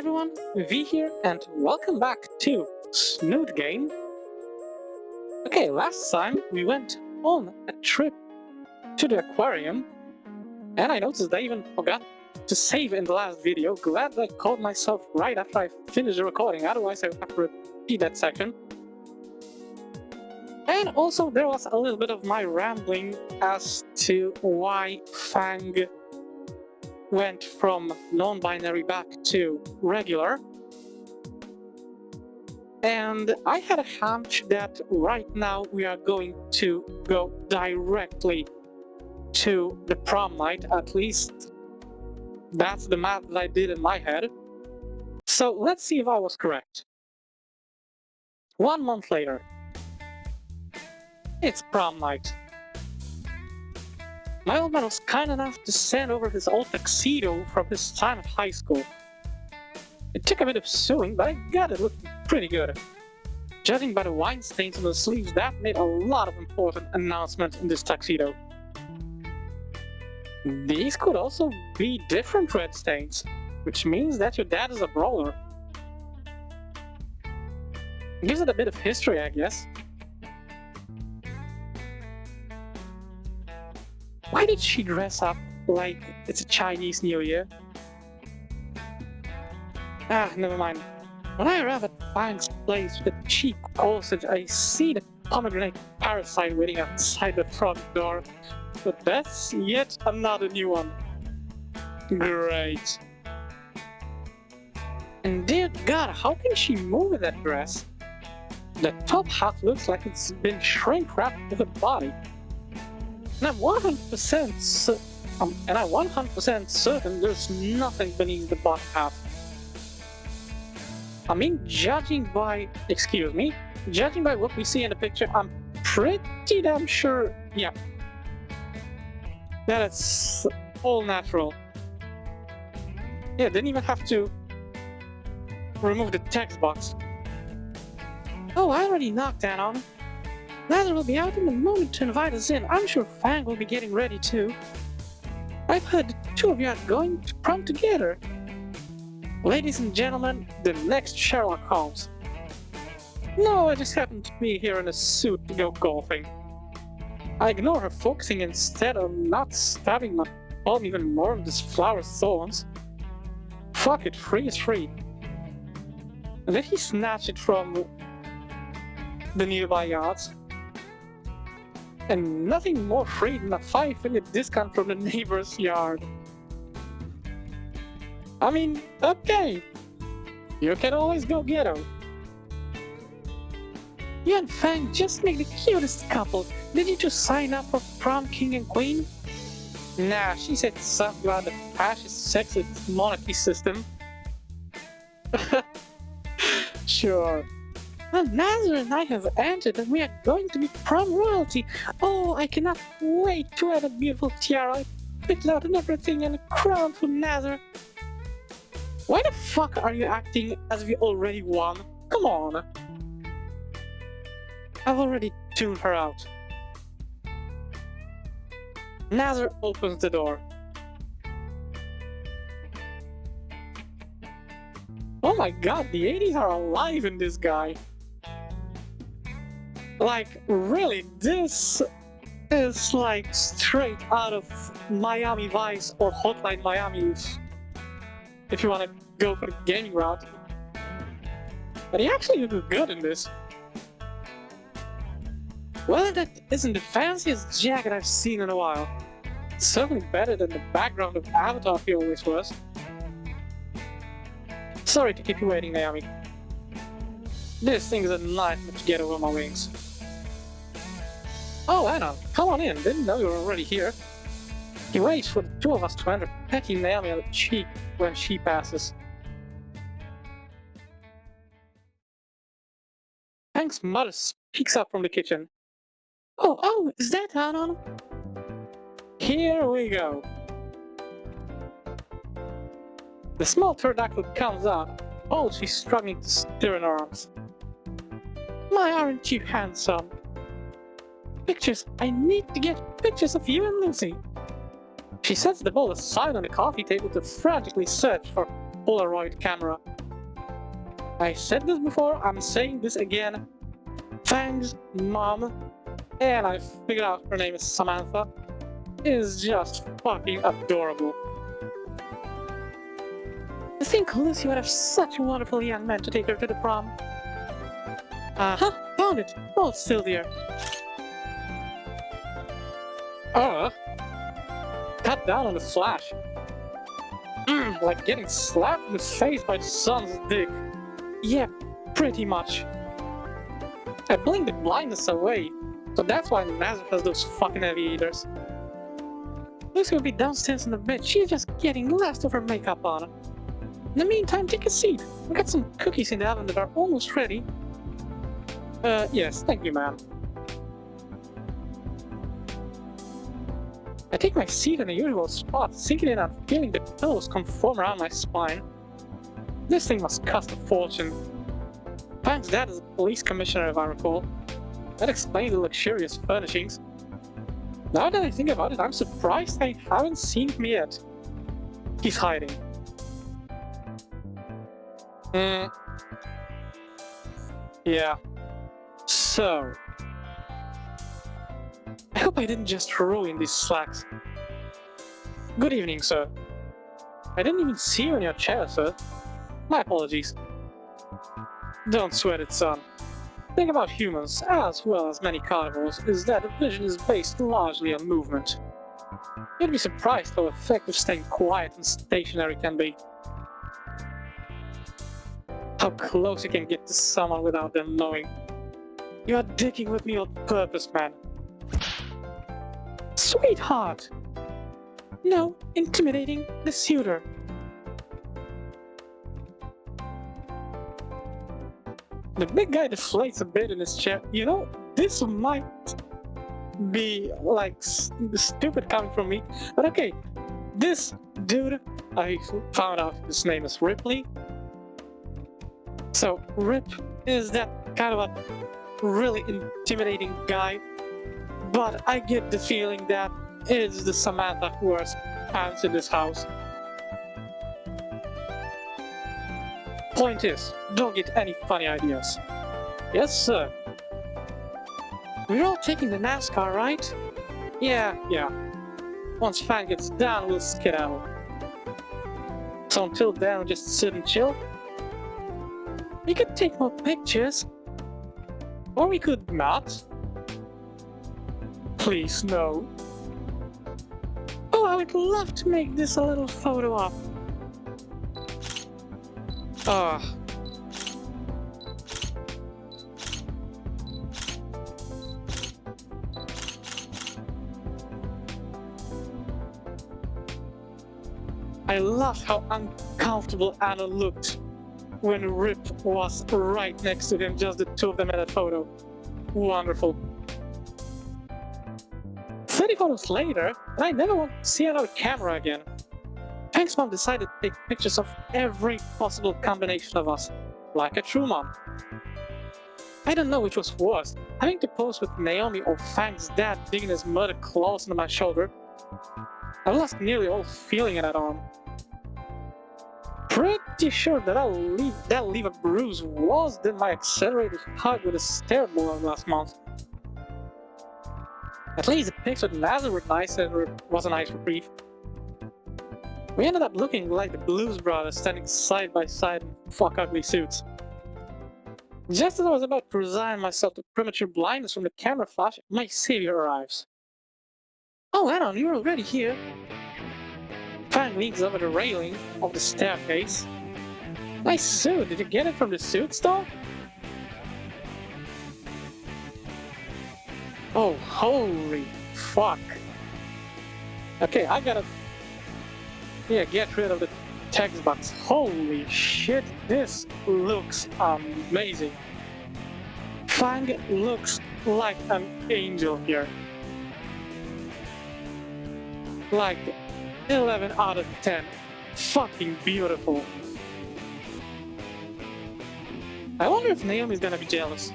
everyone, V here, and welcome back to Snoot Game. Okay, last time we went on a trip to the aquarium, and I noticed I even forgot to save in the last video. Glad that I caught myself right after I finished the recording, otherwise I would have to repeat that section. And also there was a little bit of my rambling as to why Fang went from non-binary back to regular. And I had a hunch that right now we are going to go directly to the prom night, at least that's the math that I did in my head. So let's see if I was correct. 1 month later, it's prom night. My old man was kind enough to send over his old tuxedo from his time at high school. It took a bit of sewing, but I got it looking pretty good. Judging by the wine stains on the sleeves, that made a lot of important announcements in this tuxedo. These could also be different red stains, which means that your dad is a brawler. Gives it a bit of history, I guess. Why did she dress up like it's a Chinese New Year? Never mind. When I arrive at Fang's place with a cheap corsage, I see the pomegranate parasite waiting outside the front door. But that's yet another new one. Great. And dear God, how can she move in that dress? The top half looks like it's been shrink wrapped to the body. And I'm 100% certain there's nothing beneath the bottom half. I mean, judging by what we see in the picture, I'm pretty damn sure, yeah, that it's all natural. Yeah, didn't even have to remove the text box. Oh, I already knocked that on. Lather will be out in a moment to invite us in. I'm sure Fang will be getting ready too. I've heard the two of you are going to prom together. Ladies and gentlemen, the next Sherlock Holmes. No, I just happened to be here in a suit to go golfing. I ignore her focusing instead of not stabbing my palm even more with this flower's thorns. Fuck it, free is free. And then he snatched it from the nearby yards. And nothing more free than a 5-minute discount from the neighbor's yard. I mean, okay, you can always go ghetto. You and Fang just make the cutest couple. Did you two sign up for prom king and queen? Nah, she said something about the fascist sexist monarchy system. Sure. Well, Nazar and I have entered and we are going to be prom royalty. Oh, I cannot wait to wear that beautiful tiara. I picked out and everything and a crown for Nazar. Why the fuck are you acting as if you already won? Come on. I've already tuned her out. Nazar opens the door. Oh my god, the 80s are alive in this guy. Like, really, this is like straight out of Miami Vice or Hotline Miami, if you want to go for the gaming route. But he actually looks good in this. Well, that isn't the fanciest jacket I've seen in a while. It's certainly better than the background of Avatar he always was. Sorry to keep you waiting, Naomi. This thing is a nightmare to get over my wings. Oh, Anna, come on in. Didn't know you were already here. He waits for the two of us to enter, pecking Naomi on the cheek when she passes. Hank's mother speaks up from the kitchen. Oh, is that Anna? Here we go. The small pterodactyl comes out. Oh, she's struggling to stir in her arms. My, aren't you handsome? Pictures! I need to get pictures of you and Lucy. She sets the bowl aside on the coffee table to frantically search for a Polaroid camera. I said this before, I'm saying this again. Fang's mom, and I figured out her name is Samantha, is just fucking adorable. I think Lucy would have such a wonderful young man to take her to the prom. Found it! Oh, it's still there. Cut down on the flash. Like getting slapped in the face by the sun's dick. Yeah, pretty much. I blinked the blindness away, so that's why Nazareth has those fucking aviators. Lucy will be downstairs in the bed, she's just getting last of her makeup on. In the meantime, take a seat. We got some cookies in the oven that are almost ready. Yes, thank you, ma'am. I take my seat in the usual spot, sinking in and feeling the pillows conform around my spine. This thing must cost a fortune. Fang's dad is a police commissioner, if I recall. That explains the luxurious furnishings. Now that I think about it, I'm surprised I haven't seen him yet. He's hiding. Yeah. So... I hope I didn't just ruin these slacks. Good evening, sir. I didn't even see you in your chair, sir. My apologies. Don't sweat it, son. The thing about humans, as well as many carnivores, is that vision is based largely on movement. You'd be surprised how effective staying quiet and stationary can be. How close you can get to someone without them knowing. You are dicking with me on purpose, man. Sweetheart! No, intimidating the suitor. The big guy deflates a bit in his chair. You know, this might be like stupid coming from me, but okay. This dude, I found out his name is Ripley. So Rip is that kind of a really intimidating guy, but I get the feeling that it's the Samantha who wears pants in this house. Point is, don't get any funny ideas. Yes, sir. We're all taking the NASCAR, right? Yeah. Once Fang gets down, we'll skedaddle. So until then, we'll just sit and chill. We could take more pictures. Or we could not. Please, no. Oh, I would love to make this a little photo op. I loved how uncomfortable Anna looked when Rip was right next to him, just the two of them in that photo. Wonderful. 30 photos later, and I never want to see another camera again. Fang's mom decided to take pictures of every possible combination of us, like a true mom. I don't know which was worse, having to pose with Naomi or Fang's dad digging his mother claws into my shoulder. I lost nearly all feeling in that arm. Pretty sure that that'll leave a bruise worse than my accelerated hug with a stair balloon last month. At least the pics with Nazareth were nice and was a nice reprieve. We ended up looking like the Blues Brothers standing side by side in fuck ugly suits. Just as I was about to resign myself to premature blindness from the camera flash, my savior arrives. Oh, Anon, you're already here. Fang leans over the railing of the staircase. Nice suit, did you get it from the suit store? Oh, holy fuck. Okay, I gotta... Yeah, get rid of the text box. Holy shit, this looks amazing. Fang looks like an angel here. Like 11 out of 10. Fucking beautiful. I wonder if Naomi's gonna be jealous.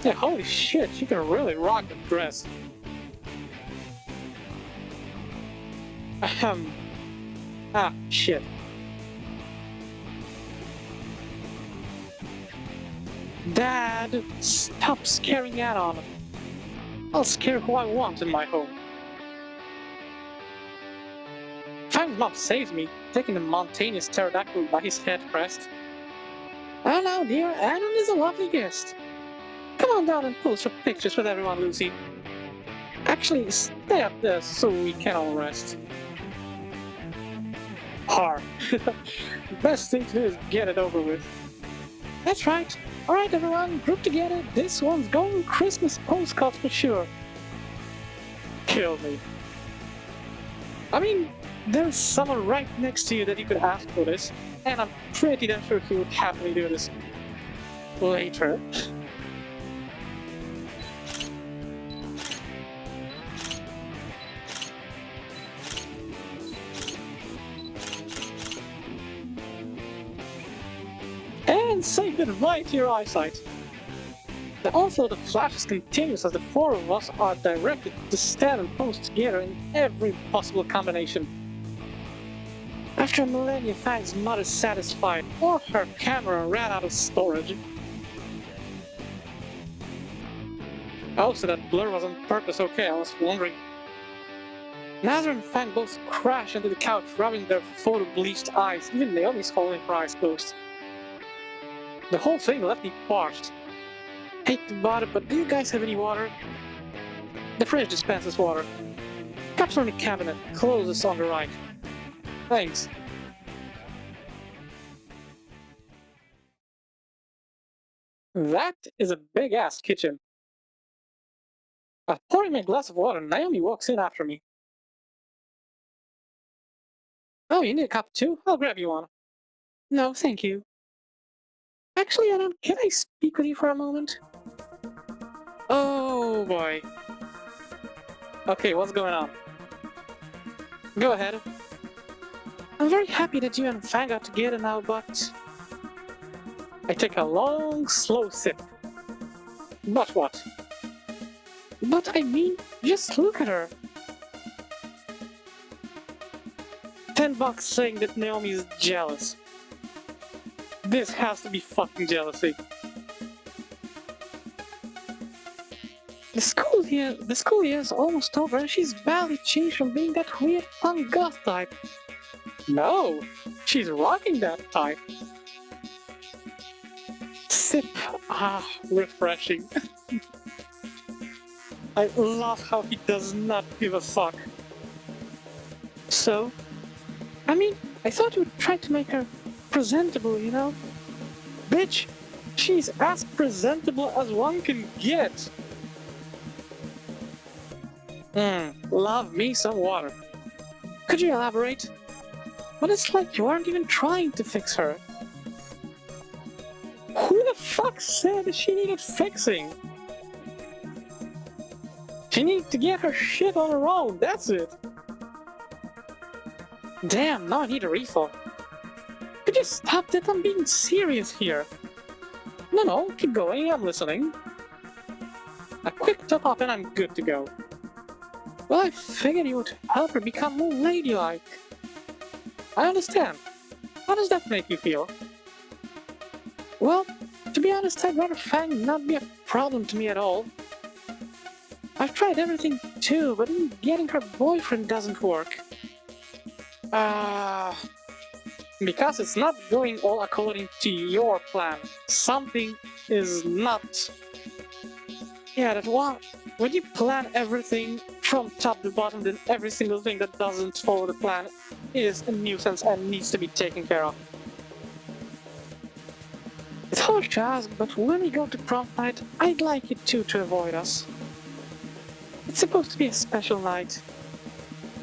Yeah, holy shit, she can really rock the dress. Shit. Dad, stop scaring Anon. I'll scare who I want in my home. Fang's mom saves me, taking the mountainous pterodactyl by his head crest. Oh no, dear, Anon is a lovely guest. Come on down and post your pictures with everyone, Lucy. Actually, stay up there so we can all rest. Har. Best thing to do is get it over with. That's right. Alright everyone, group together. This one's going Christmas postcards for sure. Kill me. I mean, there's someone right next to you that you could ask for this, and I'm pretty damn sure he would happily do this later. And say goodbye to your eyesight. The onslaught of flashes continues as the four of us are directed to stand and pose together in every possible combination. After a millennia, Fang's not as satisfied, or her camera ran out of storage. Oh, so that blur was on purpose, okay, I was wondering. Nazar and Fang both crash into the couch, rubbing their photo-bleached eyes, even Naomi's holding her eyes closed. The whole thing left me parched. Hate to bother, but do you guys have any water? The fridge dispenses water. Cups are in the cabinet, closest on the right. Thanks. That is a big-ass kitchen. Pouring me a glass of water, Naomi walks in after me. Oh, you need a cup too? I'll grab you one. No, thank you. Actually, Adam, can I speak with you for a moment? Oh boy. Okay, what's going on? Go ahead. I'm very happy that you and Fang are together now, but... I take a long, slow sip. But what? But I mean, just look at her. $10 saying that Naomi is jealous. This has to be fucking jealousy. The school year is almost over and she's barely changed from being that weird punk goth type. No, she's rocking that type. Sip. Ah, refreshing. I love how he does not give a fuck. So, I mean, I thought you would try to make her presentable, you know? Bitch, she's as presentable as one can get. Love me some water. Could you elaborate? But it's like you aren't even trying to fix her. Who the fuck said she needed fixing? She needs to get her shit on her own, that's it. Damn, now I need a refill. Could you stop that? I'm being serious here. No, keep going, I'm listening. A quick top up and I'm good to go. Well, I figured you would help her become more ladylike. I understand. How does that make you feel? Well, to be honest, I'd rather Fang not be a problem to me at all. I've tried everything too, but even getting her boyfriend doesn't work. Because it's not going all according to your plan. Something is not... Yeah, that one. When you plan everything from top to bottom, then every single thing that doesn't follow the plan is a nuisance and needs to be taken care of. It's hard to ask, but when we go to prom night, I'd like you two to avoid us. It's supposed to be a special night.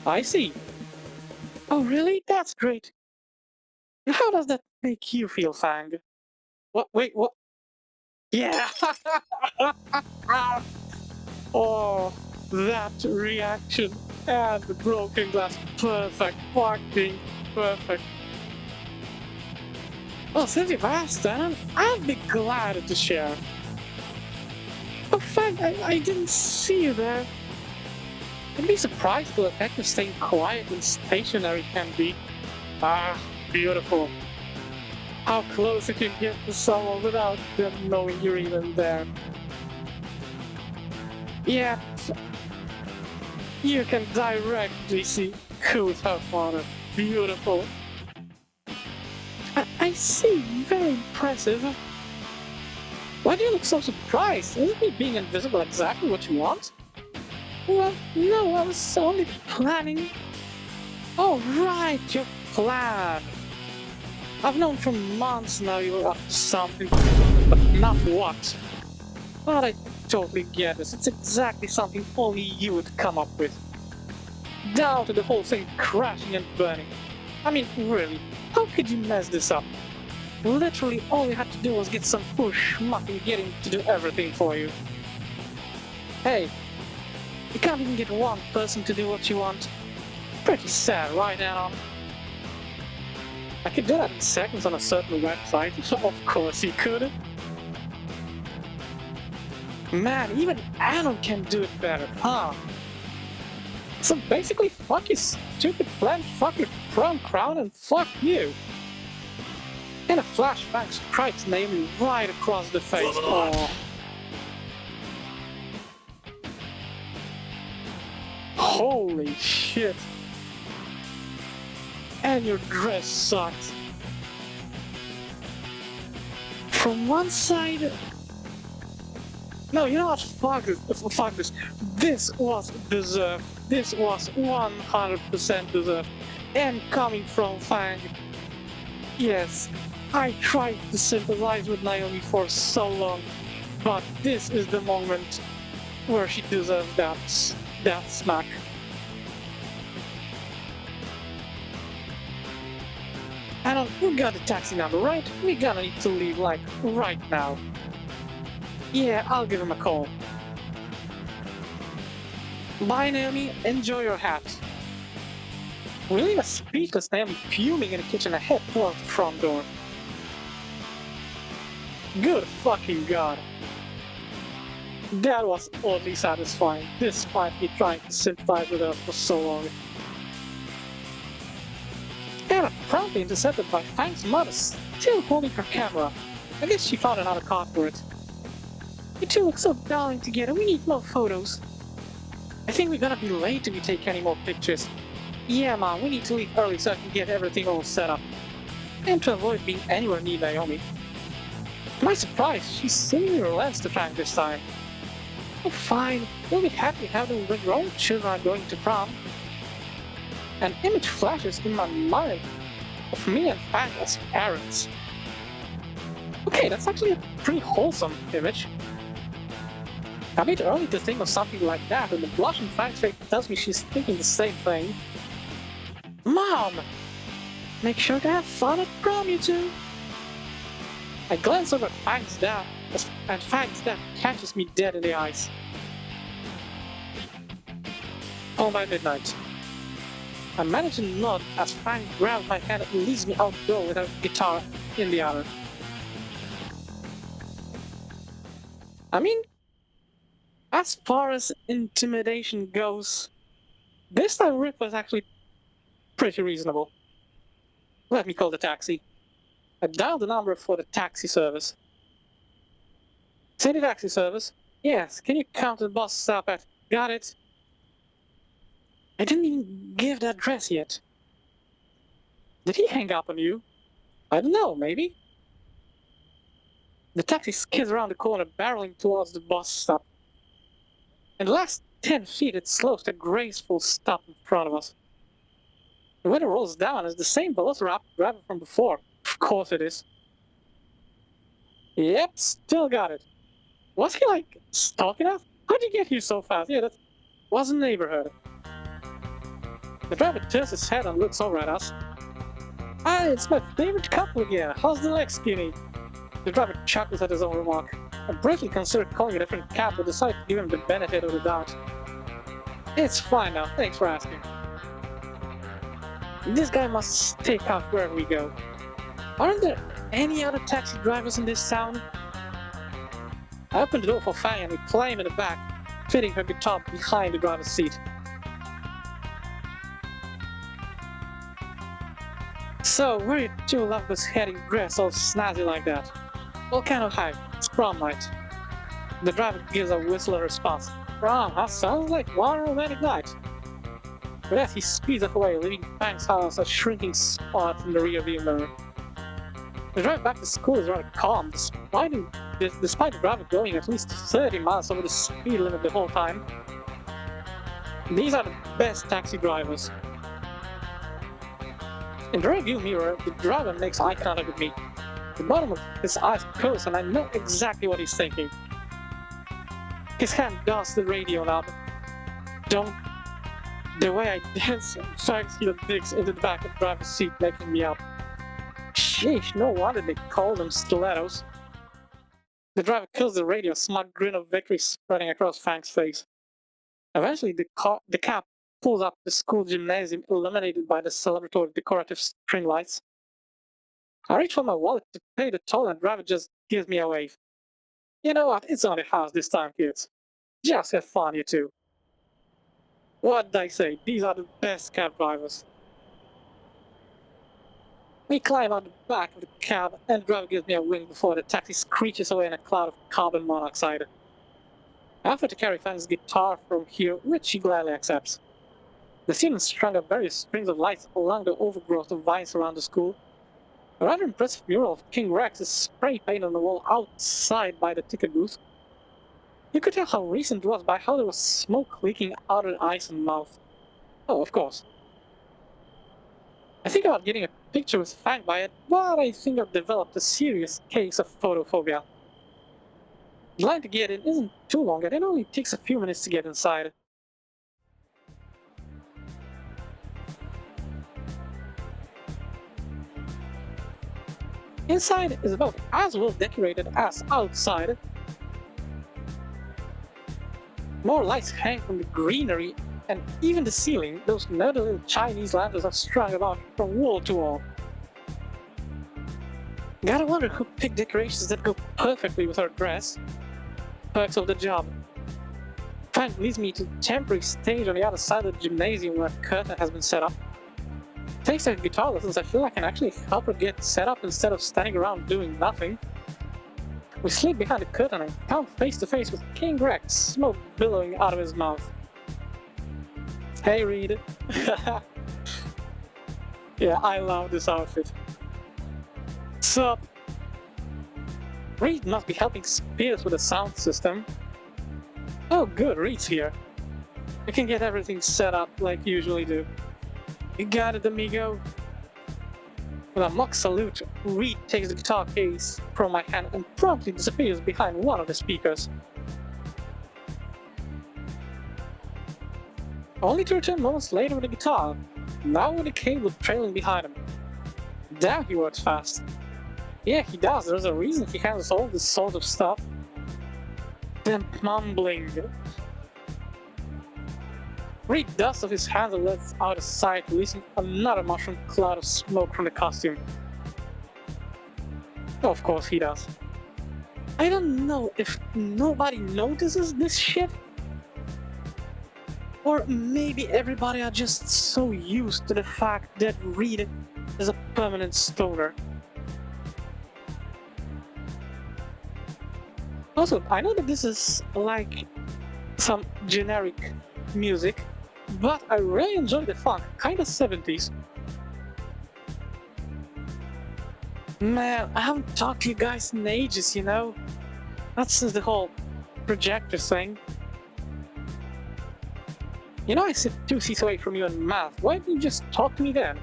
I see. Oh really? That's great. And how does that make you feel, Fang? What? Wait, what? Yeah! Oh, that reaction and the broken glass. Perfect. Fucking perfect. Well, since you've asked, then I'd be glad to share. Oh, Fang, I didn't see you there. I'd be surprised to the effect of staying quiet and stationary can be. Ah, beautiful. how close you can get to someone without them knowing you're even there. Yeah, you can directly see who's her father. Beautiful. I see. Very impressive. Why do you look so surprised? Isn't me being invisible exactly what you want? Well, no, I was only planning. Oh, right, your plan. I've known for months now you were up to something, but not what. But I totally get this. It's exactly something only you would come up with. Down to the whole thing crashing and burning. I mean, really, how could you mess this up? Literally, all you had to do was get some poor schmuck and get him to do everything for you. Hey, you can't even get one person to do what you want. Pretty sad, right, Anon? I could do that in seconds on a certain website. Of course you could. Man, even Anon can do it better, huh? So basically, fuck your stupid plan, fuck your prom crown, and fuck you. And a flashback strikes Naomi right across the face. Oh. Holy shit. And your dress sucks. From one side... No, you know what? Fuck this. This was deserved. This was 100% deserved. And coming from Fang... Yes, I tried to sympathize with Naomi for so long, but this is the moment where she deserves that smack. Anon, we got a taxi number, right? We gonna need to leave, like, right now. Yeah, I'll give him a call. Bye, Naomi. Enjoy your hat. We leave a speechless Naomi fuming in the kitchen and head towards the front door. Good fucking god. That was oddly satisfying, despite me trying to sympathize with her for so long. Anna promptly intercepted by Fang's mother, still holding her camera. I guess she found another card for it. You two look so darling together, we need more photos. I think we're gonna be late if we take any more pictures. Yeah, Mom, we need to leave early so I can get everything all set up. And to avoid being anywhere near Naomi. To my surprise, she seemingly relents to Fang this time. Oh, fine. We'll be happy having when your own children are going to prom. An image flashes in my mind of me and Fang as parents. Okay, that's actually a pretty wholesome image. A bit early to think of something like that, and the blushing Fang's face tells me she's thinking the same thing. Mom! Make sure to have fun at prom, you two! I glance over at Fang's dad, and Fang's dad catches me dead in the eyes. Home by midnight. I manage to nod as Fang grabs my hand and leads me out the door with her guitar in the other. I mean, as far as intimidation goes, this time Rip was actually pretty reasonable. Let me call the taxi. I dialed the number for the taxi service. City taxi service? Yes, can you count the bus stop at... Got it. I didn't even give the address yet. Did he hang up on you? I don't know, maybe? The taxi skids around the corner, barreling towards the bus stop. In the last 10 feet, it slows to a graceful stop in front of us. The window rolls down as the same Velociraptor from before. Of course it is. Yep, still got it. Was he, like, stalking us? How'd you get here so fast? Yeah, that was a neighborhood. The driver tilts his head and looks over at us. Ah, it's my favorite couple again. How's the leg, Skinny? The driver chuckles at his own remark. I briefly considered calling a different cab, but decided to give him the benefit of the doubt. It's fine now, thanks for asking. This guy must stake out wherever we go. Aren't there any other taxi drivers in this town? I opened the door for Fang and we climb in the back, fitting her guitar behind the driver's seat. So, where are you two lovers heading dressed all snazzy like that? What kind of hype? It's prom night. The driver gives a whistle in response. Prom, that sounds like one romantic night. With that, he speeds up away, leaving Fang's house a shrinking spot in the rearview mirror. The drive back to school is rather calm, despite the driver going at least 30 miles over the speed limit the whole time. These are the best taxi drivers. In the rearview mirror, the driver makes eye contact with me. The bottom of his eyes closed and I know exactly what he's thinking. His hand does the radio knob. Don't. The way I dance, Frank's heel digs into the back of the driver's seat, making me up. Sheesh, no wonder they call them stilettos. The driver kills the radio, a smug grin of victory spreading across Frank's face. Eventually, the cab pulls up the school gymnasium, illuminated by the celebratory decorative string lights. I reach for my wallet to pay the toll and the driver just gives me a wave. You know what, it's only house this time, kids. Just have fun, you two. What did I say? These are the best cab drivers. We climb on the back of the cab and the driver gives me a wink before the taxi screeches away in a cloud of carbon monoxide. I offer to carry Fang's guitar from here, which he gladly accepts. The students strung up various strings of lights along the overgrowth of vines around the school. A rather impressive mural of King Rex is spray painted on the wall outside by the ticket booth. You could tell how recent it was by how there was smoke leaking out of the eyes and mouth. Oh, of course. I think about getting a picture with Fang by it, but I think I've developed a serious case of photophobia. The line to get in isn't too long and it only takes a few minutes to get inside. Inside is about as well decorated as outside. More lights hang from the greenery, and even the ceiling, those nerdy little Chinese lanterns are strung about from wall to wall. Gotta wonder who picked decorations that go perfectly with her dress. Perks of the job. Fang leads me to a temporary stage on the other side of the gymnasium where a curtain has been set up. Thanks to guitar lessons, I feel I can actually help her get set up instead of standing around doing nothing. We slip behind the curtain and come face to face with King Rex, smoke billowing out of his mouth. Hey Reed. Yeah, I love this outfit. Sup? Reed must be helping Spears with the sound system. Oh good, Reed's here. We can get everything set up like you usually do. You got it, amigo. With a mock salute, Reed takes the guitar case from my hand and promptly disappears behind one of the speakers. Only to return moments later with the guitar, now with the cable trailing behind him. Damn, he works fast. Yeah, he does. There's a reason he handles all this sort of stuff. Then mumbling. Reed dusts off his hands and lets out a sigh, releasing another mushroom cloud of smoke from the costume. Of course he does. I don't know if nobody notices this shit. Or maybe everybody are just so used to the fact that Reed is a permanent stoner. Also, I know that this is like some generic music, but I really enjoy the funk, kinda 70s. Man, I haven't talked to you guys in ages, you know? That's since the whole projector thing. You know I sit 2 seats away from you in math, why didn't you just talk to me then?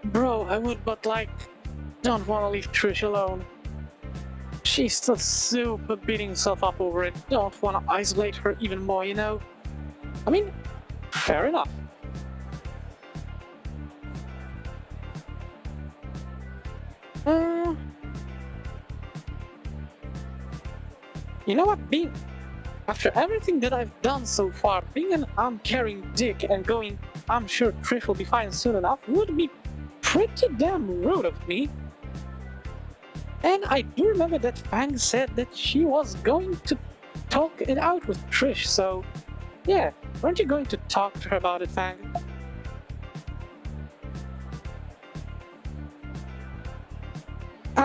Bro, I would, but like, don't wanna leave Trish alone. She's still super beating herself up over it, don't wanna isolate her even more, you know? I mean, fair enough. You know what, after everything that I've done so far, being an arm-carrying dick and going, I'm sure Trish will be fine soon enough, would be pretty damn rude of me. And I do remember that Fang said that she was going to talk it out with Trish, so yeah, weren't you going to talk to her about it, Fang?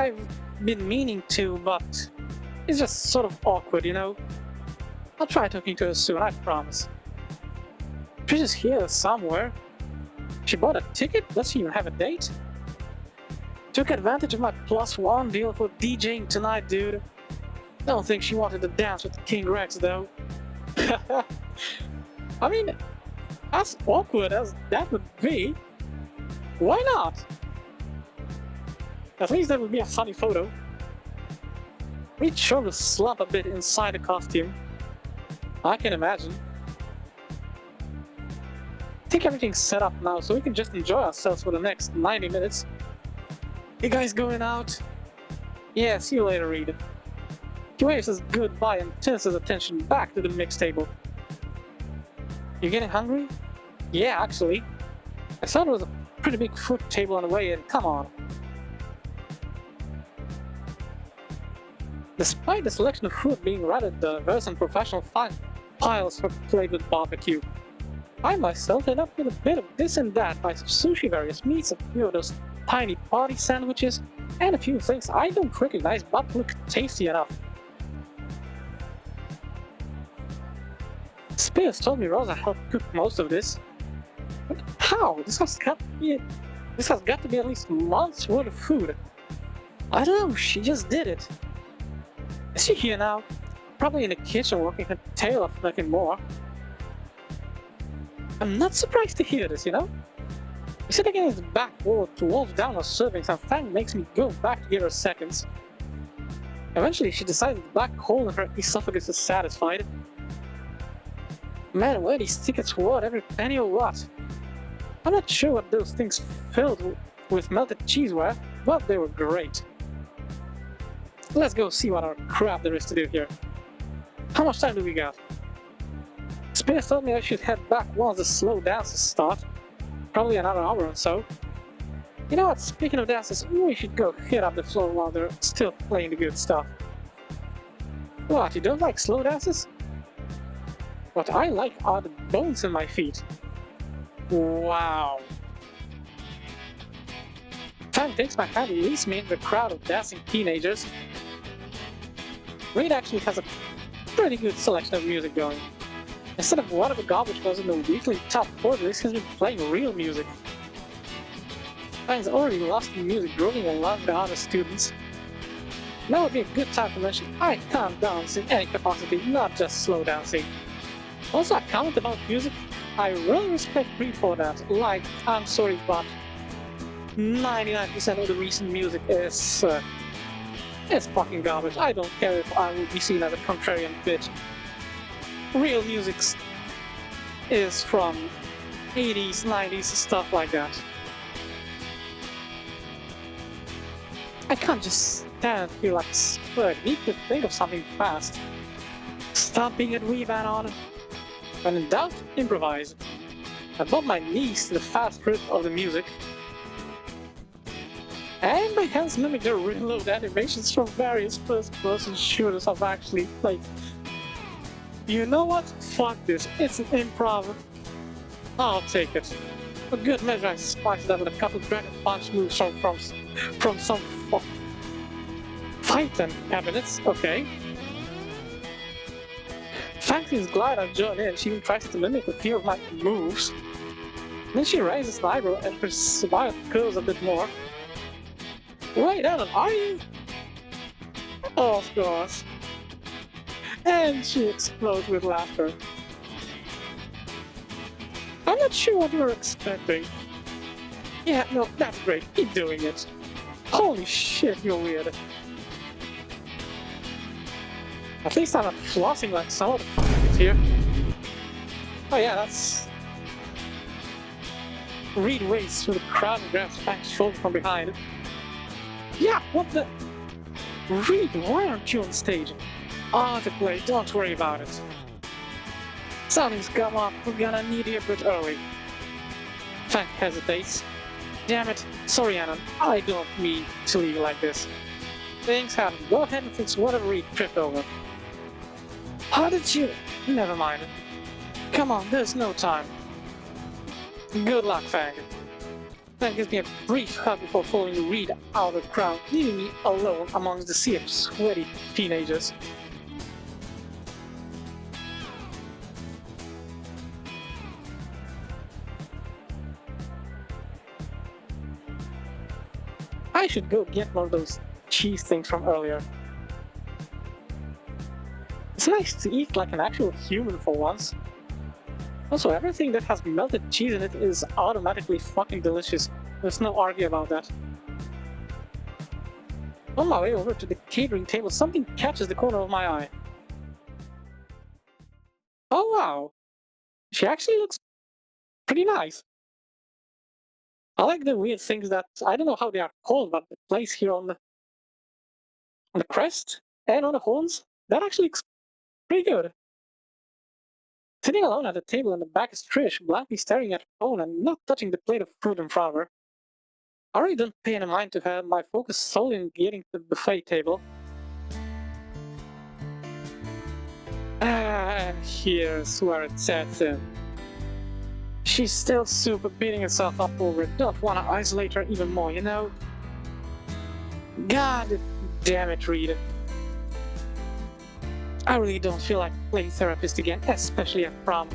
I've been meaning to, but it's just sort of awkward, you know? I'll try talking to her soon, I promise. She's just here somewhere. She bought a ticket? Does she even have a date? Took advantage of my +1 deal for DJing tonight, dude. Don't think she wanted to dance with King Rex, though. I mean, as awkward as that would be, why not? At least that would be a funny photo. We'd sure to slump a bit inside the costume. I can imagine. I think everything's set up now, so we can just enjoy ourselves for the next 90 minutes. You guys going out? Yeah, see you later, Reed. He waves his goodbye and turns his attention back to the mix table. You getting hungry? Yeah, actually. I saw there was a pretty big food table on the way in. Come on. Despite the selection of food being rather diverse and professional, piles were played with barbecue. I myself ended up with a bit of this and that, bites of sushi, various meats, a few of those tiny party sandwiches, and a few things I don't recognize but look tasty enough. Spears told me Rosa helped cook most of this. But how? This has got to be at least months worth of food. I don't know, she just did it. Is she here now? Probably in the kitchen working her tail off making more. I'm not surprised to hear this, you know? He's sitting against the back wall to wolf down her servings, and Fang makes me go back to give her seconds. Eventually she decides the black hole in her esophagus is satisfied. Man, where these tickets worth every penny or what? I'm not sure what those things filled with melted cheese were, but they were great. Let's go see what our crap there is to do here. How much time do we got? Spears told me I should head back once the slow dances start. Probably another hour or so. You know what, speaking of dances, we should go hit up the floor while they're still playing the good stuff. What, you don't like slow dances? What I like are the bones in my feet. Wow. Fang takes my hand and leads me into the crowd of dancing teenagers. Reed actually has a pretty good selection of music going. Instead of whatever garbage was in the weekly top 40 list, he's been playing real music. Fang's already lost in music grooving along the other students. Now would be a good time to mention I can't dance in any capacity, not just slow dancing. Also, a comment about music, I really respect Reed for that. Like, I'm sorry, but 99% of the recent music is it's fucking garbage. I don't care if I will be seen as a contrarian bitch. Real music is from 80s, 90s, stuff like that. I can't just stand here like a spud. Need to think of something fast. Stop being a dweeb, on. When in doubt, improvise. I brought my knees to the fast rhythm of the music. And my hands mimic the reload animations from various first-person shooters I've actually played. You know what? Fuck this. It's an improv. I'll take it. For good measure, I spiced that with a couple Dragon Punch moves from some fight and cabinets. Okay. Fancy's glad I joined in. She even tries to mimic a few of my moves. Then she raises an eyebrow and her smile curls a bit more. Wait, Ellen, are you? Oh, of course. And she explodes with laughter. I'm not sure what you were expecting. Yeah, no, that's great. Keep doing it. Holy shit, you're weird. At least I'm not flossing like some of the f***ers here. Oh yeah, that's... Reed waits through the crowd and grabs Fang's shoulder from behind. Yeah, what the... Reed, why aren't you on stage? To play, don't worry about it. Something's come up, we're gonna need you a bit early. Fang hesitates. Damn it, sorry Anna, I don't mean to leave you like this. Things happen, go ahead and fix whatever Reed tripped over. How did you... Never mind. Come on, there's no time. Good luck, Fang. That gives me a brief hug before following Reed out of the crowd, leaving me alone amongst the sea of sweaty teenagers. I should go get one of those cheese things from earlier. It's nice to eat like an actual human for once. Also, everything that has melted cheese in it is automatically fucking delicious. There's no arguing about that. On my way over to the catering table, something catches the corner of my eye. Oh wow! She actually looks pretty nice. I like the weird things that, I don't know how they are called, but the place here on the crest and on the horns, that actually looks pretty good. Sitting alone at the table in the back is Trish, blankly staring at her phone and not touching the plate of fruit in front of her. I really don't pay any mind to her, my focus solely on getting to the buffet table. Here's where it sets in. She's still super beating herself up over it, don't wanna isolate her even more, you know? God damn it, Reed. I really don't feel like playing therapist again, especially at prom.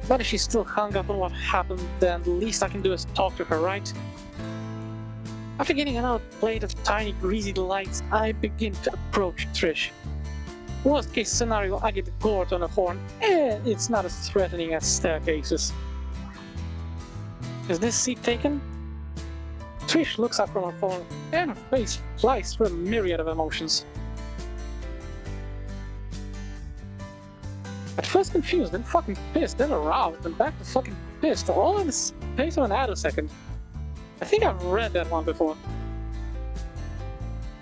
But if she's still hung up on what happened, then the least I can do is talk to her, right? After getting another plate of tiny greasy delights, I begin to approach Trish. Worst case scenario, I get gored on a horn, and it's not as threatening as staircases. Is this seat taken? Trish looks up from her phone, and her face flies through a myriad of emotions. At first confused, then fucking pissed, then aroused, then back to fucking pissed, all in the space of an attosecond. I think I've read that one before.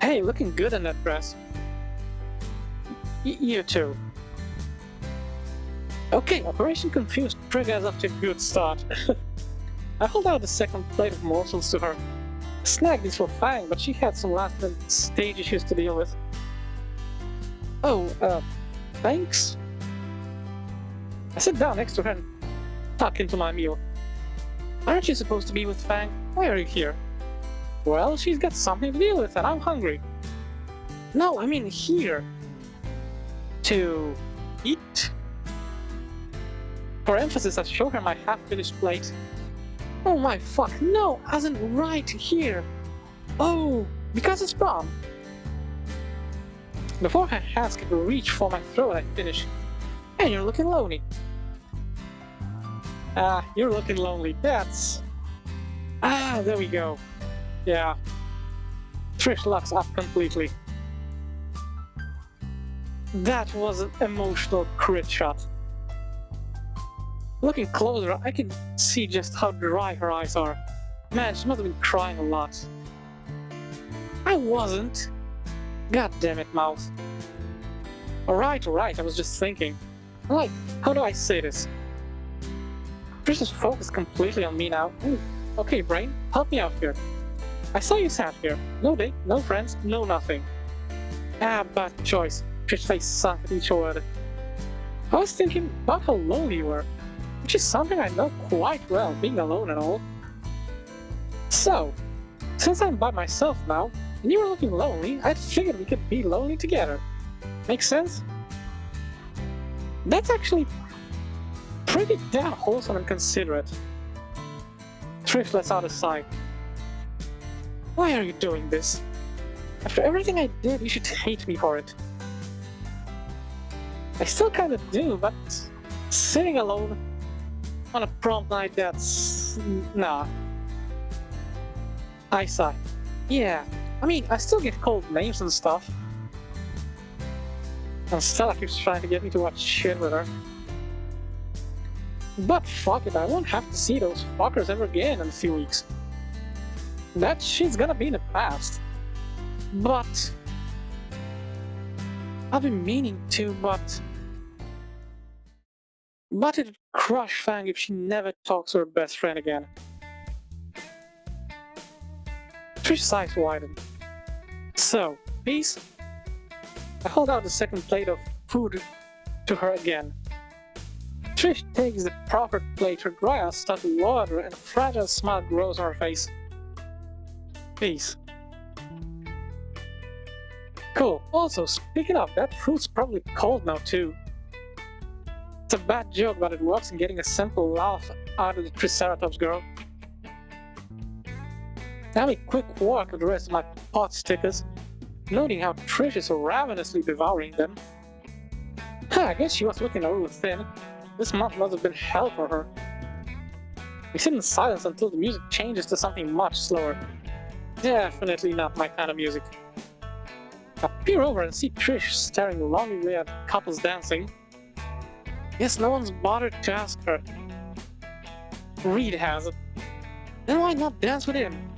Hey, looking good in that dress. You too. Okay, Operation Confused trigger is off to a good start. I hold out the second plate of morsels to her. I snagged these for Fang, but she had some last minute stage issues to deal with. Oh, thanks? I sit down next to her and tuck into my meal. Aren't you supposed to be with Fang? Why are you here? Well, she's got something to deal with and I'm hungry. No, I mean here. To eat? For emphasis, I show her my half-finished plate. Oh my fuck, no, as in right here. Oh, because it's prom. Before her hands can reach for my throat, I finish. And you're looking lonely. You're looking lonely, that's... there we go. Yeah. Trish locks up completely. That was an emotional crit shot. Looking closer, I can see just how dry her eyes are. Man, she must have been crying a lot. I wasn't. God damn it, mouth. Alright, I was just thinking. Like, how do I say this? Trish is focused completely on me now. Ooh, okay, brain, help me out here. I saw you sat here. No date, no friends, no nothing. Bad choice. Trish's face sunk at each word. I was thinking about how lonely you were, which is something I know quite well, being alone and all. So, since I'm by myself now, and you were looking lonely, I figured we could be lonely together. Make sense? That's actually pretty damn wholesome and considerate. Trish lets out a sigh. Why are you doing this? After everything I did, you should hate me for it. I still kinda do, but sitting alone on a prom night, that's... nah. I sigh. Yeah, I mean, I still get called names and stuff. And Stella keeps trying to get me to watch shit with her. But fuck it, I won't have to see those fuckers ever again in a few weeks. That shit's gonna be in the past. But... I've been meaning to, but it'd crush Fang if she never talks to her best friend again. Trish's eyes widen. So, peace? I hold out the second plate of food to her again. Trish takes the proper plate, her dry eyes start to water, and a fragile smile grows on her face. Peace. Cool. Also, speaking of, that fruit's probably cold now too. It's a bad joke, but it works in getting a simple laugh out of the Triceratops girl. Let me quick walk with the rest of my pot stickers, noting how Trish is ravenously devouring them. I guess she was looking a little thin. This month must have been hell for her. We sit in silence until the music changes to something much slower. Definitely not my kind of music. I peer over and see Trish staring longingly at couples dancing. Guess no one's bothered to ask her. Reed has it. Then why not dance with him?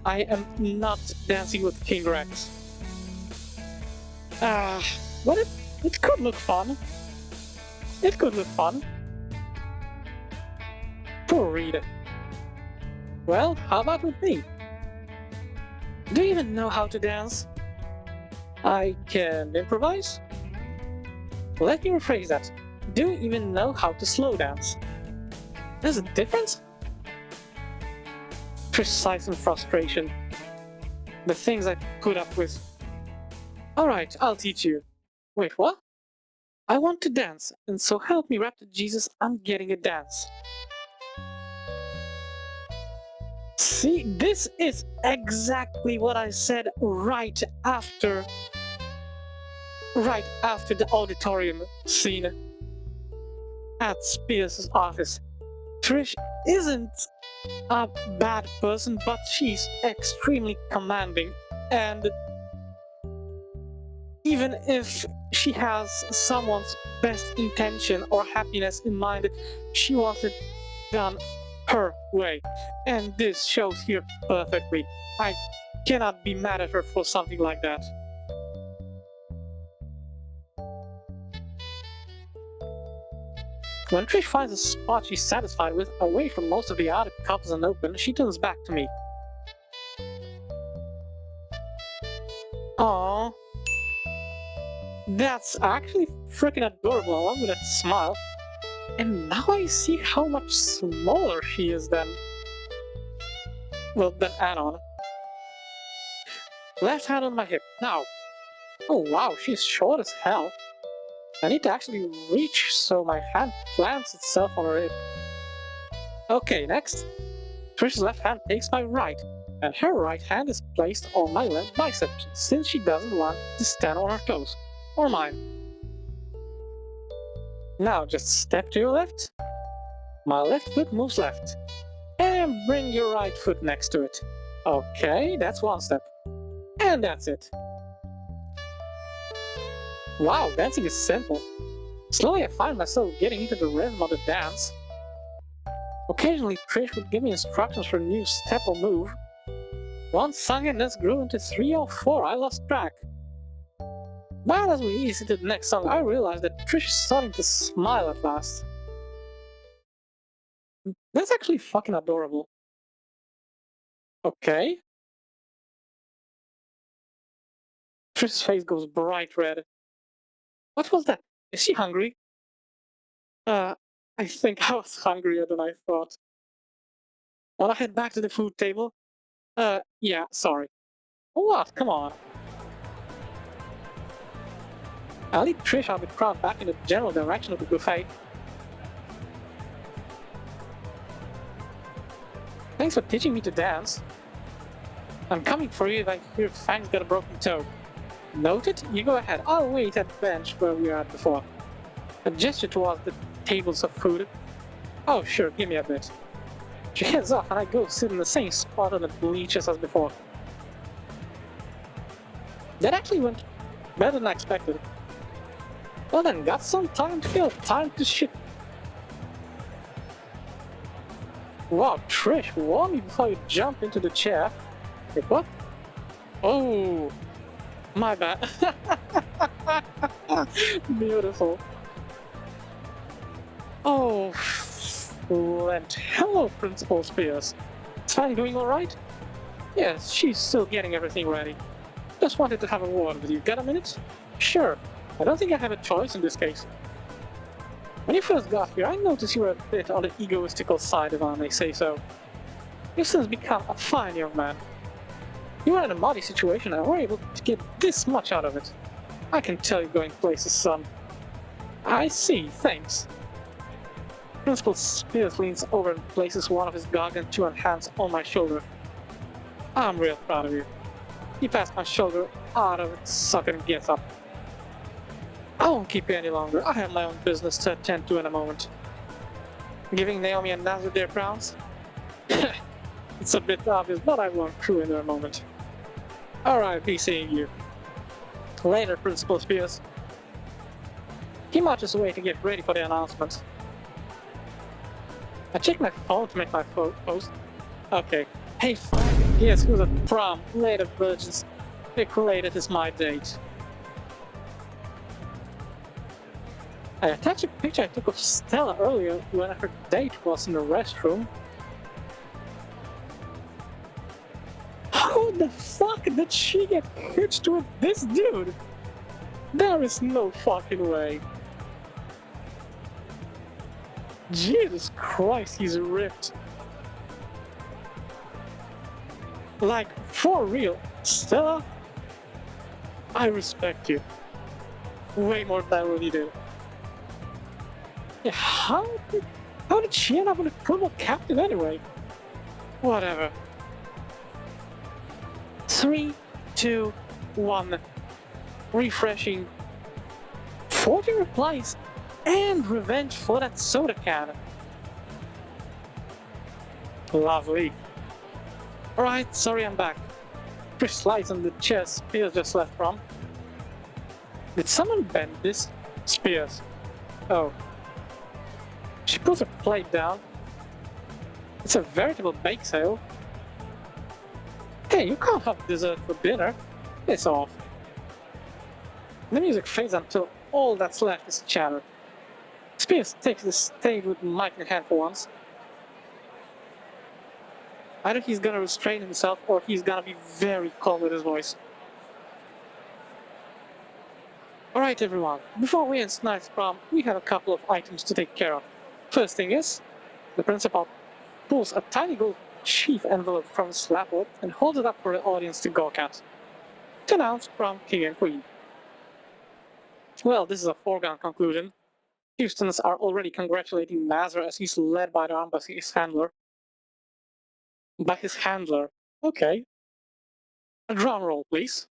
I am not dancing with King Rex. But it could look fun. It could look fun. Poor Reed. Well, how about with me? Do you even know how to dance? I can improvise? Let me rephrase that. Do you even know how to slow dance? There's a difference? Trish sighs in frustration. The things I put up with. Alright, I'll teach you. Wait, what? I want to dance, and so help me rap to Jesus, I'm getting a dance. See, this is exactly what I said right after the auditorium scene at Spears' office. Trish isn't a bad person, but she's extremely commanding, and even if she has someone's best intention or happiness in mind, she wants it done her way. And this shows here perfectly. I cannot be mad at her for something like that. When Trish finds a spot she's satisfied with, away from most of the other couples and open, she turns back to me. Aww. That's actually freaking adorable, along with that smile. And now I see how much smaller she is than Anon. Left hand on my hip. Now. Oh wow, she's short as hell. I need to actually reach so my hand plants itself on her hip. Okay, next. Trish's left hand takes my right, and her right hand is placed on my left bicep, since she doesn't want to stand on her toes. Or mine. Now just step to your left. My left foot moves left. And bring your right foot next to it. Okay, that's one step. And that's it. Wow, dancing is simple. Slowly I find myself getting into the rhythm of the dance. Occasionally Trish would give me instructions for a new step or move. Once sung and this grew into 3 or 4, I lost track. But as we ease into the next song, I realized that Trish is starting to smile at last. That's actually fucking adorable. Okay. Trish's face goes bright red. What was that? Is she hungry? I think I was hungrier than I thought. Wanna head back to the food table? Yeah, sorry. What? Come on. I'll lead Trish out of the crowd back in the general direction of the buffet. Thanks for teaching me to dance. I'm coming for you if I hear Fang's got a broken toe. Noted? You go ahead. I'll wait at the bench where we were at before. A gesture towards the tables of food. Oh sure, give me a bit. She heads off and I go sit in the same spot on the bleachers as before. That actually went better than I expected. Well then, got some time to kill, time to shit. Wow, Trish, warn me before you jump into the chair. Wait, what? Oh, my bad. Beautiful. Oh, and hello, Principal Spears. Is Fanny doing alright? Yes, she's still getting everything ready. Just wanted to have a word with you. Got a minute? Sure. I don't think I have a choice in this case. When you first got here, I noticed you were a bit on the egoistical side, if I may say so. You've since become a fine young man. You were in a muddy situation and were able to get this much out of it. I can tell you're going places, son. I see, thanks. Principal Spears leans over and places one of his gargantuan hands on my shoulder. I'm real proud of you. He passed my shoulder out of its socket and gets up. I won't keep you any longer. I have my own business to attend to in a moment. Giving Naomi and Nazar their crowns? It's a bit obvious, but I won't crew in a moment. Alright, be seeing you. Later, Principal Spears. He marches away to get ready for the announcement. I check my phone to make my post. Okay. Hey, guess who's at prom? Later, virgins. Pick related is my date. I attached a picture I took of Stella earlier when her date was in the restroom. How the fuck did she get hitched with this dude? There is no fucking way. Jesus Christ, he's ripped. Like, for real, Stella? I respect you. Way more than I really do. Yeah, how did she end up with a purple captain anyway? Whatever. 3, 2, 1. Refreshing. 40 replies and revenge for that soda can. Lovely. Alright, sorry I'm back. Chris slides on the chair Spears just left from. Did someone bend this? Spears. Oh. She puts her plate down. It's a veritable bake sale. Hey, you can't have dessert for dinner. It's off. The music fades until all that's left is chatter. Spears takes the stage with the mic in hand for once. Either he's gonna restrain himself or he's gonna be very calm with his voice. Alright everyone, before we end tonight's prom, we have a couple of items to take care of. First thing is, the principal pulls a tiny gold sheath envelope from his laptop and holds it up for the audience to gawk at. To announce prom king and queen. Well, this is a foregone conclusion. Houstons are already congratulating Nazar as he's led by the arm by his handler. By his handler. Okay. A drum roll, please.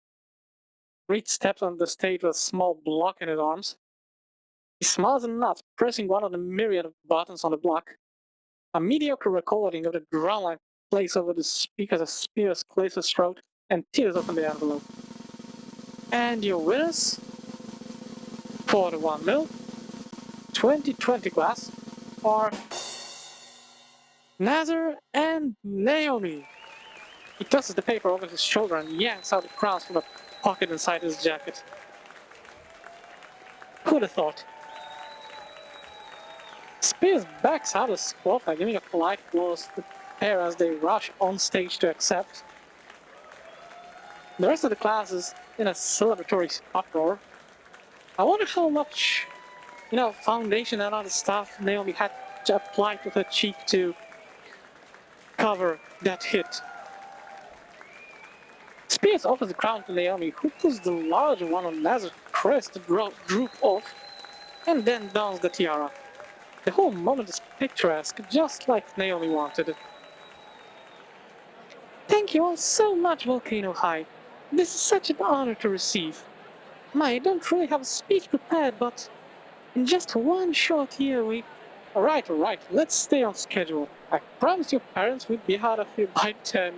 Reed steps on the stage with a small block in his arms. He smiles and nods, pressing one of the myriad of buttons on the block. A mediocre recording of the drum line plays over the speakers as Spears clears his throat and tears open the envelope. And your winners for the 1 mil 2020 class are Nazar and Naomi. He tosses the paper over his shoulder and yanks out the crowns from a pocket inside his jacket. Who'd have thought? Spears backs out of his squad by giving a polite applause to the pair as they rush on stage to accept. The rest of the class is in a celebratory uproar. I wonder how much, foundation and other stuff Naomi had to apply to her cheek to cover that hit. Spears offers the crown to Naomi, who puts the larger one on Nazar's crest to droop off, and then dons the tiara. The whole moment is picturesque, just like Naomi wanted it. Thank you all so much, Volcano High. This is such an honor to receive. I don't really have a speech prepared, but in just one short year we... Alright, let's stay on schedule. I promise your parents we'd be out of here by 10.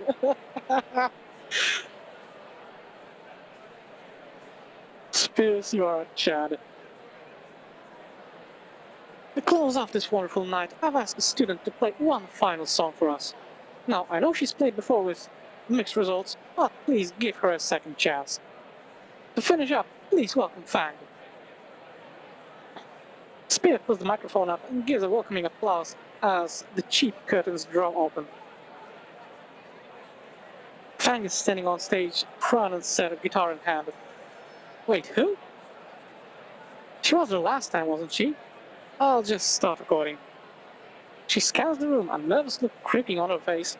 Spears, you are a Chad. To close off this wonderful night, I've asked a student to play one final song for us. Now, I know she's played before with mixed results, but please give her a second chance. To finish up, please welcome Fang. Spear pulls the microphone up and gives a welcoming applause as the cheap curtains draw open. Fang is standing on stage, front and center, guitar in hand. Wait, who? She was there last time, wasn't she? I'll just start recording. She scans the room, a nervous look creeping on her face.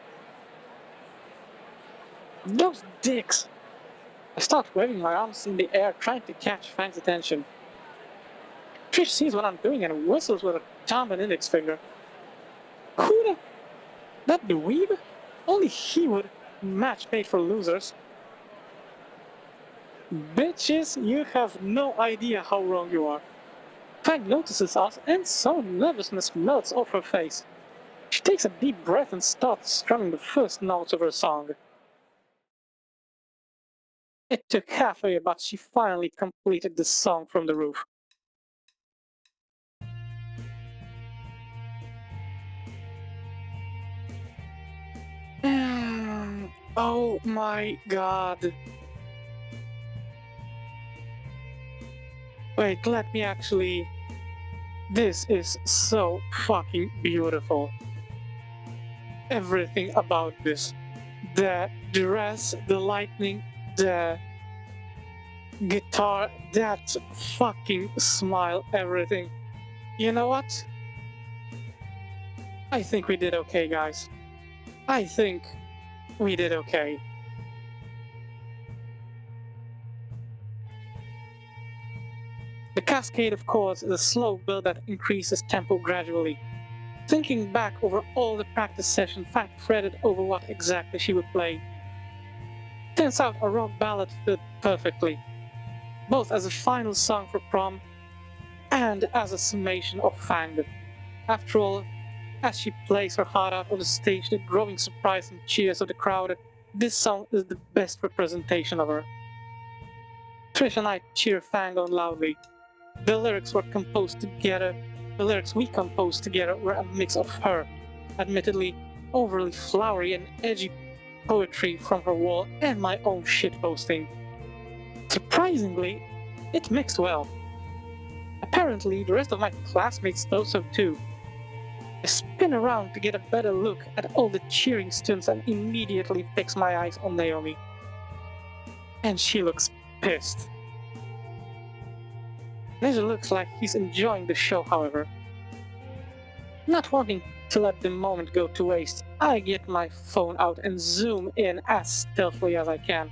Those dicks! I start waving my arms in the air, trying to catch Fang's attention. Trish sees what I'm doing and whistles with her thumb and index finger. Who the... That dweeb? Only he would. Match made for losers. Bitches, you have no idea how wrong you are. Fang notices us and some nervousness melts off her face. She takes a deep breath and starts strumming the first notes of her song. It took half a year, but she finally completed the song from the roof. Oh my god. Wait, let me actually... This is so fucking beautiful. Everything about this. The dress, the lightning, the guitar, that fucking smile, everything. You know what? I think we did okay, guys. I think we did okay. The cascade of chords is a slow build that increases tempo gradually. Thinking back over all the practice sessions, Fang fretted over what exactly she would play. Turns out a rock ballad fit perfectly, both as a final song for prom and as a summation of Fang. After all, as she plays her heart out on the stage, the growing surprise and cheers of the crowd, this song is the best representation of her. Trish and I cheer Fang on loudly. The lyrics we composed together were a mix of her, admittedly overly flowery and edgy poetry from her wall and my own shitposting. Surprisingly, it mixed well. Apparently, the rest of my classmates thought so too. I spin around to get a better look at all the cheering students and immediately fix my eyes on Naomi. And she looks pissed. Neja looks like he's enjoying the show, however. Not wanting to let the moment go to waste, I get my phone out and zoom in as stealthily as I can.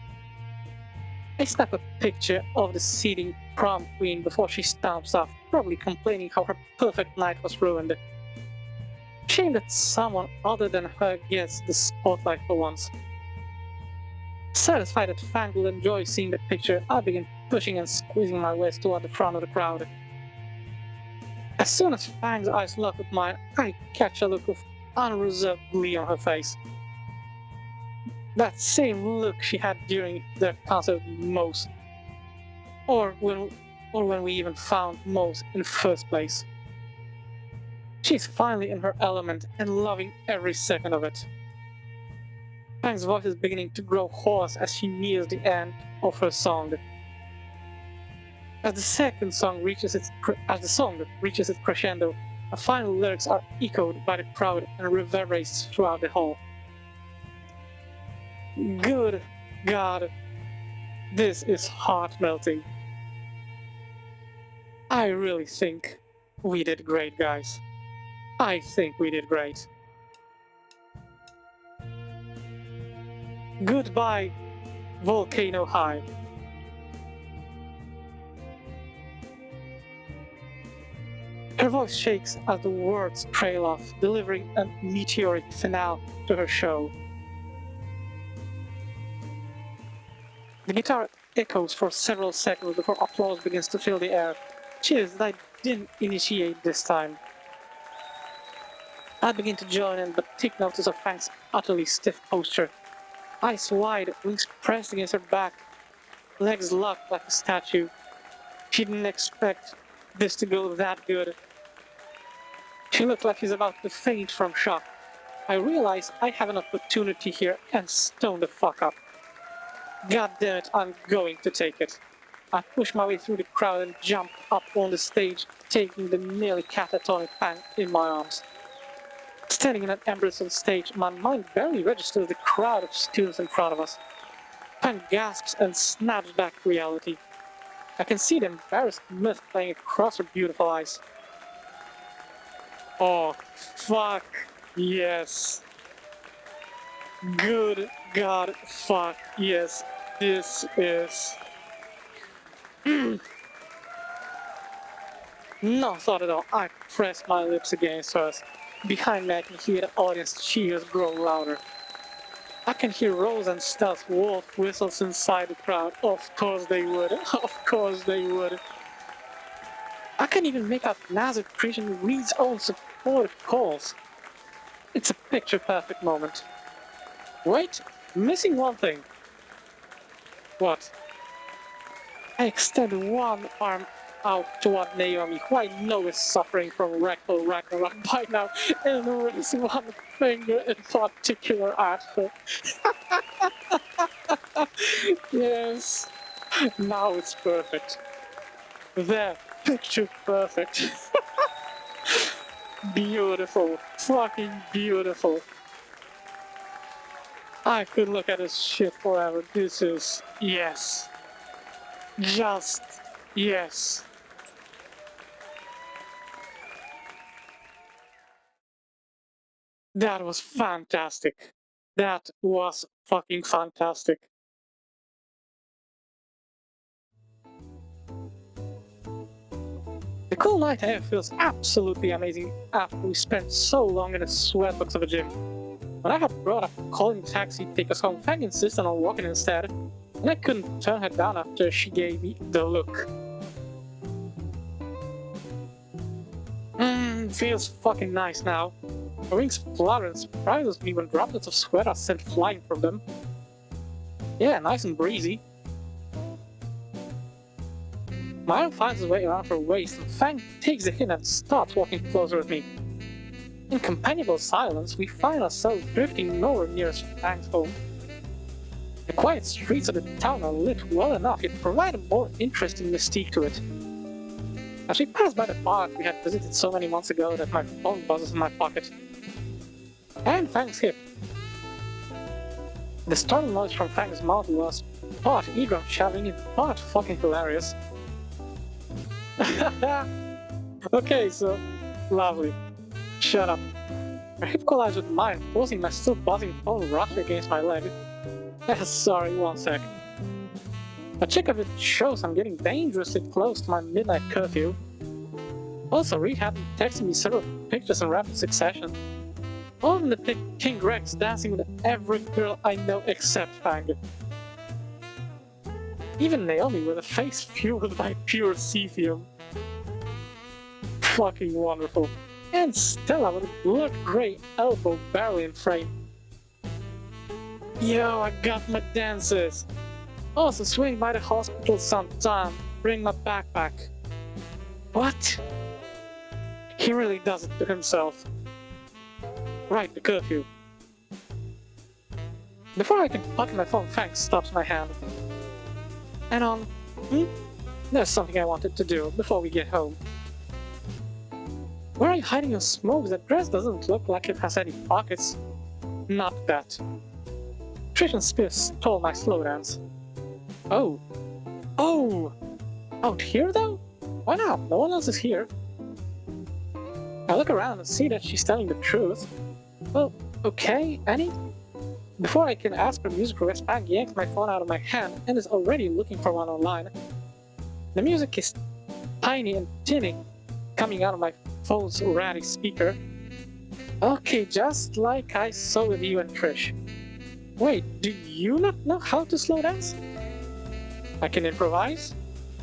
I snap a picture of the seating prom queen before she stomps off, probably complaining how her perfect night was ruined. Shame that someone other than her gets the spotlight for once. Satisfied that Fang will enjoy seeing the picture, I begin pushing and squeezing my way toward the front of the crowd. As soon as Fang's eyes lock with mine, I catch a look of unreserved glee on her face. That same look she had during their concert with Mose. Or when we even found Mose in the first place. She's finally in her element and loving every second of it. Fang's voice is beginning to grow hoarse as she nears the end of her song. As the song reaches its crescendo, the final lyrics are echoed by the crowd and reverberates throughout the hall. Good God, this is heart-melting. I really think we did great, guys. I think we did great. Goodbye, Volcano High. Her voice shakes as the words trail off, delivering a meteoric finale to her show. The guitar echoes for several seconds before applause begins to fill the air. Cheers that I didn't initiate this time. I begin to join in, but take notice of Fang's utterly stiff posture. Eyes wide, wings pressed against her back, legs locked like a statue. She didn't expect this to go that good. She looks like she's about to faint from shock. I realize I have an opportunity here and stone the fuck up. God damn it, I'm going to take it. I push my way through the crowd and jump up on the stage, taking the nearly catatonic Fang in my arms. Standing in an embrace on the stage, my mind barely registers the crowd of students in front of us. Fang gasps and snaps back to reality. I can see the embarrassed mist playing across her beautiful eyes. Oh, fuck. Yes. Good God, fuck. Yes. This is... No thought at all. I pressed my lips against hers. Behind me I can hear the audience cheers grow louder. I can hear Rose and Stealth wolf whistles inside the crowd. Of course they would. Of course they would. I can even make out Nazir Christian Reed's own supportive calls. It's a picture-perfect moment. Wait, missing one thing. What? I extend one arm out toward Naomi, who I know is suffering from rectal Ragnarok by now, and raise one finger in particular at her. Yes, now it's perfect. There, picture perfect. Beautiful, fucking beautiful. I could look at this shit forever. This is, yes. Just, yes. That was fantastic. That was fucking fantastic. The cool night air feels absolutely amazing after we spent so long in the sweatbox of a gym. When I had brought up calling a taxi to take us home, Fang insisted on walking instead, and I couldn't turn her down after she gave me the look. Feels fucking nice now. Her wings flutter and surprises me when droplets of sweat are sent flying from them. Yeah, nice and breezy. My arm finds its way around her waist, and Fang takes the hint and starts walking closer with me. In companionable silence, we find ourselves drifting nowhere near Fang's home. The quiet streets of the town are lit well enough, yet provide a more interesting mystique to it. As we pass by the park we had visited so many months ago that my phone buzzes in my pocket. And Fang's hip. The startled noise from Fang's mouth was part eardrum shouting and part fucking hilarious. Okay, so lovely. Shut up. Her hip collides with mine, forcing my still buzzing phone roughly against my leg. Sorry, one sec. A check of it shows I'm getting dangerously close to my midnight curfew. Also, Reed had texted me several pictures in rapid succession. All of them depict King Rex dancing with every girl I know except Fang. Even Naomi with a face fueled by pure cefium. Fucking wonderful. And Stella with a blood grey elbow barely in frame. Yo, I got my dances! Also swing by the hospital sometime, bring my backpack. What? He really does it to himself. Right, the curfew. Before I can pocket my phone, Fang stops my hand. And there's something I wanted to do before we get home. Where are you hiding your smokes? That dress doesn't look like it has any pockets. Not that. Trish and Spiff stole my slow dance. Oh. Oh! Out here though? Why not? No one else is here. I look around and see that she's telling the truth. Well, okay, Annie? Before I can ask for music request, Fang yanks my phone out of my hand and is already looking for one online. The music is tiny and tinny, coming out of my phone's ratty speaker. Okay, just like I saw with you and Trish. Wait, do you not know how to slow dance? I can improvise?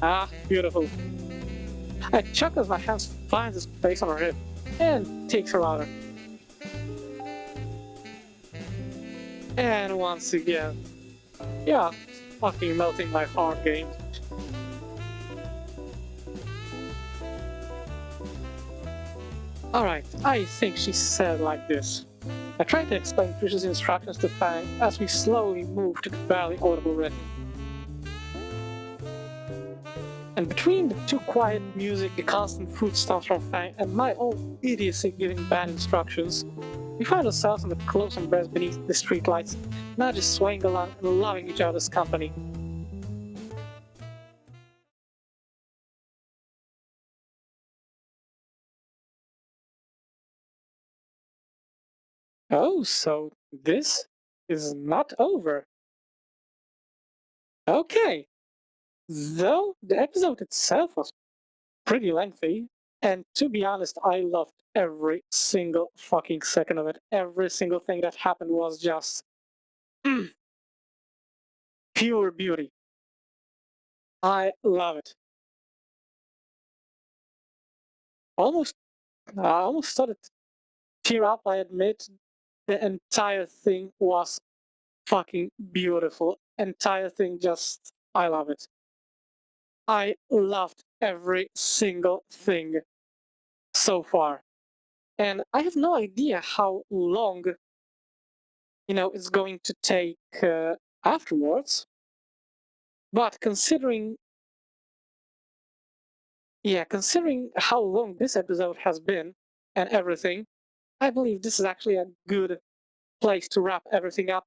Ah, beautiful. I chuckle as my hand finds its place on her hip and takes her louder. And once again, yeah, fucking melting my heart game. Alright, I think she said like this. I tried to explain Trish's instructions to Fang as we slowly moved to the barely audible rhythm. And between the too quiet music, the constant footsteps from Fang, and my own idiocy giving bad instructions, we found ourselves in the close embrace beneath the streetlights, now just swaying along and loving each other's company. Oh, so this is not over. Okay. Though the episode itself was pretty lengthy, and to be honest, I loved every single fucking second of it. Every single thing that happened was just pure beauty. I love it. Almost, I almost started to tear up. I admit, the entire thing was fucking beautiful. Entire thing, just I love it. I loved every single thing so far, and I have no idea how long it's going to take afterwards. But considering how long this episode has been and everything, I believe this is actually a good place to wrap everything up.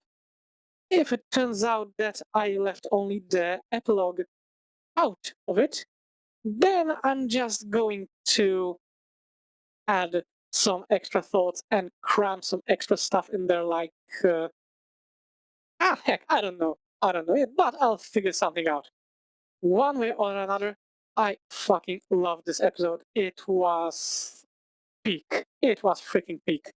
If it turns out that I left only the epilogue out of it, then I'm just going to add some extra thoughts and cram some extra stuff in there, like, heck, I don't know yet, but I'll figure something out. One way or another, I fucking love this episode. It was peak. It was freaking peak.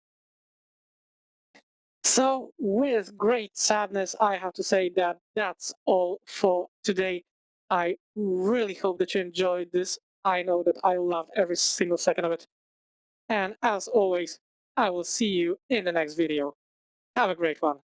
So, with great sadness, I have to say that that's all for today. I really hope that you enjoyed this. I know that I loved every single second of it. And as always, I will see you in the next video. Have a great one.